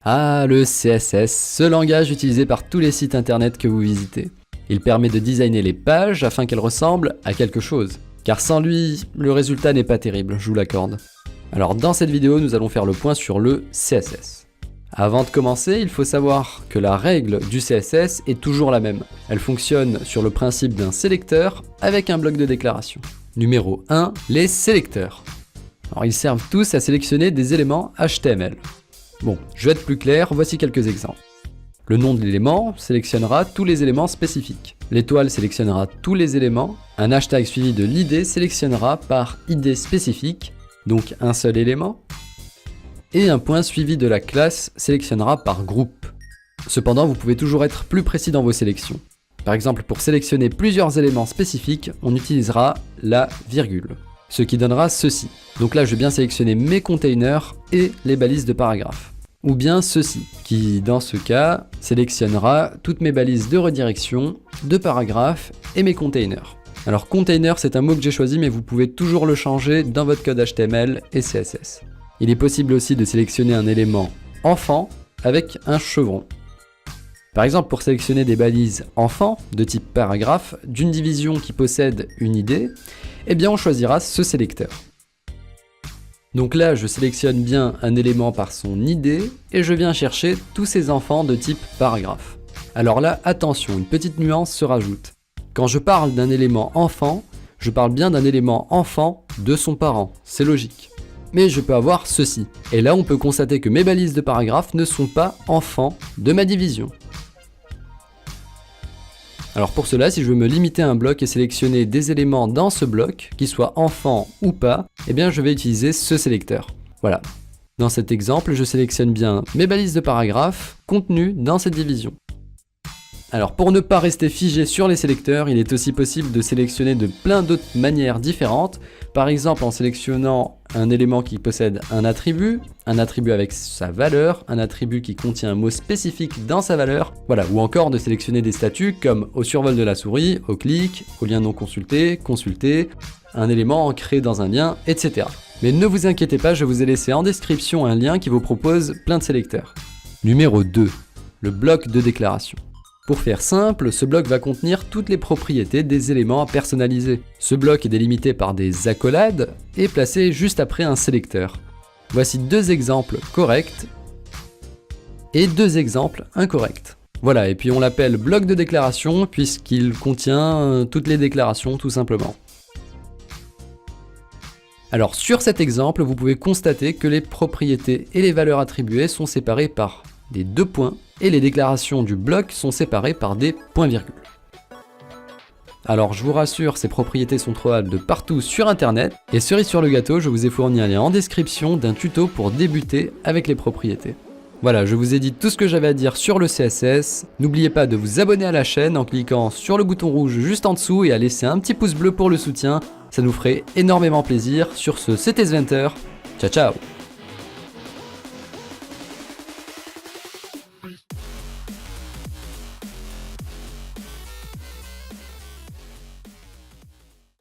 Ah, le CSS, ce langage utilisé par tous les sites internet que vous visitez. Il permet de designer les pages afin qu'elles ressemblent à quelque chose. Car sans lui, le résultat n'est pas terrible, je vous l'accorde. Alors dans cette vidéo, nous allons faire le point sur le CSS. Avant de commencer, il faut savoir que la règle du CSS est toujours la même. Elle fonctionne sur le principe d'un sélecteur avec un bloc de déclaration. Numéro 1, les sélecteurs. Alors ils servent tous à sélectionner des éléments HTML. Bon, je vais être plus clair, voici quelques exemples. Le nom de l'élément sélectionnera tous les éléments spécifiques. L'étoile sélectionnera tous les éléments. Un hashtag suivi de l'id sélectionnera par id spécifique, donc un seul élément. Et un point suivi de la classe sélectionnera par groupe. Cependant, vous pouvez toujours être plus précis dans vos sélections. Par exemple, pour sélectionner plusieurs éléments spécifiques, on utilisera la virgule, ce qui donnera ceci. Donc là, je vais bien sélectionner mes containers et les balises de paragraphe. Ou bien ceci, qui dans ce cas sélectionnera toutes mes balises de redirection, de paragraphe et mes containers. Alors container, c'est un mot que j'ai choisi, mais vous pouvez toujours le changer dans votre code HTML et CSS. Il est possible aussi de sélectionner un élément enfant avec un chevron. Par exemple, pour sélectionner des balises enfant de type paragraphe d'une division qui possède une id, eh bien on choisira ce sélecteur. Donc là, je sélectionne bien un élément par son id et je viens chercher tous ces enfants de type paragraphe. Alors là, attention, une petite nuance se rajoute. Quand je parle d'un élément enfant, je parle bien d'un élément enfant de son parent, c'est logique. Mais je peux avoir ceci. Et là, on peut constater que mes balises de paragraphe ne sont pas enfants de ma division. Alors pour cela, si je veux me limiter à un bloc et sélectionner des éléments dans ce bloc, qu'ils soient enfants ou pas, eh bien je vais utiliser ce sélecteur. Voilà. Dans cet exemple, je sélectionne bien mes balises de paragraphe contenues dans cette division. Alors pour ne pas rester figé sur les sélecteurs, il est aussi possible de sélectionner de plein d'autres manières différentes. Par exemple en sélectionnant un élément qui possède un attribut avec sa valeur, un attribut qui contient un mot spécifique dans sa valeur, voilà, ou encore de sélectionner des statuts comme au survol de la souris, au clic, au lien non consulté, consulté, un élément ancré dans un lien, etc. Mais ne vous inquiétez pas, je vous ai laissé en description un lien qui vous propose plein de sélecteurs. Numéro 2, le bloc de déclaration. Pour faire simple, ce bloc va contenir toutes les propriétés des éléments à personnaliser. Ce bloc est délimité par des accolades et placé juste après un sélecteur. Voici deux exemples corrects et deux exemples incorrects. Voilà, et puis on l'appelle bloc de déclaration puisqu'il contient toutes les déclarations tout simplement. Alors sur cet exemple, vous pouvez constater que les propriétés et les valeurs attribuées sont séparées par des deux points et les déclarations du bloc sont séparées par des points-virgules. Alors je vous rassure, ces propriétés sont trouvables de partout sur internet et cerise sur le gâteau, je vous ai fourni un lien en description d'un tuto pour débuter avec les propriétés. Voilà, je vous ai dit tout ce que j'avais à dire sur le CSS. N'oubliez pas de vous abonner à la chaîne en cliquant sur le bouton rouge juste en dessous et à laisser un petit pouce bleu pour le soutien. Ça nous ferait énormément plaisir. Sur ce, c'était Sventer. Ciao ciao.